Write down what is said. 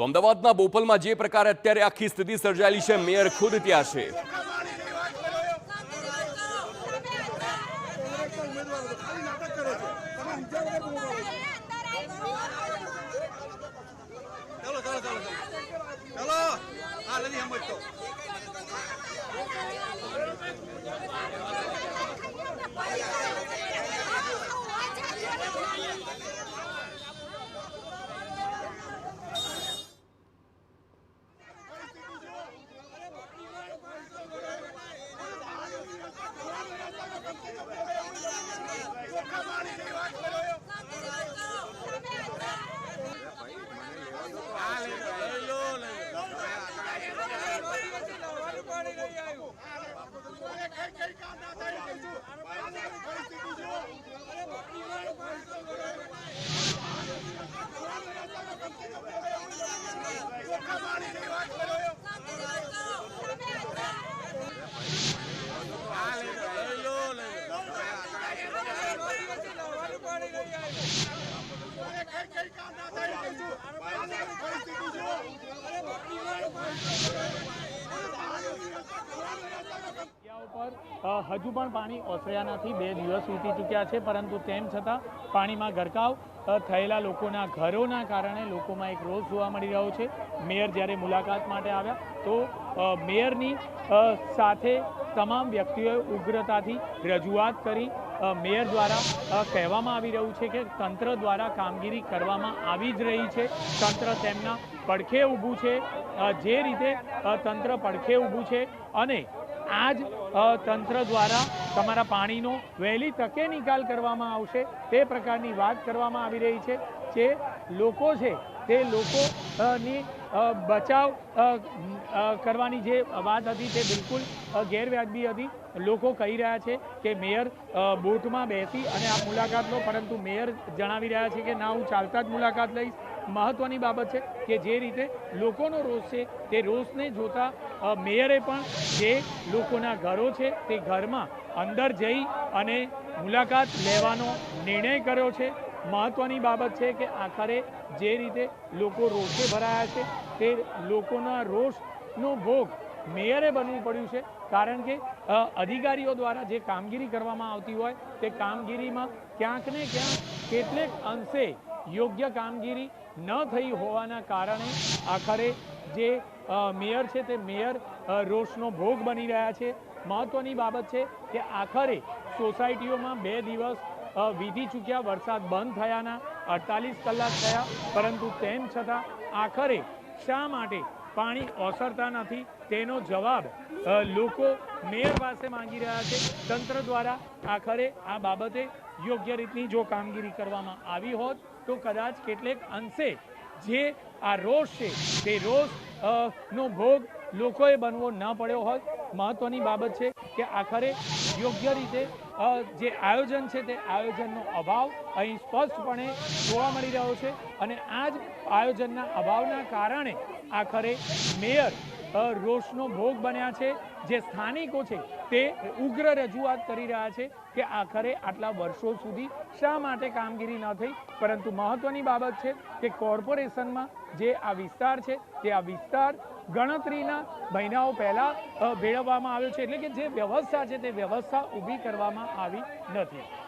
તો અમદાવાદના બોપલમાં જે પ્રકારે અત્યારે આખી સ્થિતિ સર્જાયેલી છે, મેયર ખુદ ત્યાં છે। હજુ પણ પાણી ઓસર્યા નથી, 2 દિવસ વીતી ચૂક્યા છે, પરંતુ તેમ છતાં પાણીમાં ગરકાવ થયેલા લોકોના ઘરોના કારણે લોકોમાં એક રોષ જોવા મળી રહ્યો છે। મેયર જ્યારે મુલાકાત માટે આવ્યા તો મેયરની સાથે તમામ વ્યક્તિઓએ ઉગ્રતાથી રજૂઆત કરી। મેયર દ્વારા કહેવામાં આવી રહ્યું છે કે તંત્ર દ્વારા કામગીરી કરવામાં આવી જ રહી છે, તંત્ર તેમના પડખે ઊભું છે। જે રીતે તંત્ર પડખે ઊભું છે અને આજ તંત્ર દ્વારા તમારા પાણીનો વહેલી તકે નિકાલ કરવામાં આવશે તે પ્રકારની વાત કરવામાં આવી રહી છે। જે લોકો છે તે લોકોની બચાવ કરવાની જે વાત હતી તે બિલકુલ ગેરવ્યાજબી હતી। લોકો કહી રહ્યા છે કે મેયર બોટમાં બેસી અને આ મુલાકાત લો, પરંતુ મેયર જણાવી રહ્યા છે કે ના, હું ચાલતા જ મુલાકાત લઈશ। મહત્વની બાબત છે કે જે રીતે લોકોનો રોષ છે તે રોષને જોતા મેયરે પણ જે લોકોના ઘરો છે તે ઘરમાં અંદર જઈ અને મુલાકાત લેવાનો નિર્ણય કર્યો છે। મહત્વની બાબત છે કે આખરે જે રીતે લોકો રોષે ભરાયા છે તે લોકોના રોષનો ભોગ મેયરે બનવું પડ્યું છે, કારણ કે અધિકારીઓ દ્વારા જે કામગીરી કરવામાં આવતી હોય તે કામગીરીમાં ક્યાંક ને ક્યાંક કેટલેક અંશે યોગ્ય કામગીરી ન થઈ હોવાના કારણે આખરે જે મેયર છે તે મેયર રોષનો ભોગ બની રહ્યા છે। મહત્વની બાબત છે કે આખરે સોસાયટીઓમાં 2 દિવસ વીતી ચૂક્યા, વરસાદ બંધ થયાના 48 કલાક થયા, પરંતુ તેમ છતાં આખરે શા માટે પાણી ઓસરતા નથી તેનો જવાબ લોકો મેયર પાસે માંગી રહ્યા છે। તંત્ર દ્વારા આખરે આ બાબતે યોગ્ય રીતની જો કામગીરી કરવામાં આવી હોત તો કદાચ કેટલેક અંશે જે આ રોષ છે તે રોષનો ભોગ લોકોએ બનવો ન પડ્યો હોત। મહત્વની બાબત છે કે આખરે યોગ્ય રીતે જે આયોજન છે તે આયોજનનો અભાવ અહીં સ્પષ્ટપણે જોવા મળી રહ્યો છે અને આ જ આયોજનના અભાવના કારણે આખરે મેયર રોષનો ભોગ બન્યા છે। જે સ્થાનિકો છે તે ઉગ્ર રજૂઆત કરી રહ્યા છે કે આખરે આટલા વર્ષો સુધી શા માટે કામગીરી ન થઈ, પરંતુ મહત્વની બાબત છે કે કોર્પોરેશનમાં જે આ વિસ્તાર છે તે આ વિસ્તાર ગણતરીના મહિનાઓ પહેલાં ભેળવવામાં આવ્યો છે, એટલે કે જે વ્યવસ્થા છે તે વ્યવસ્થા ઊભી કરવામાં આવી નથી।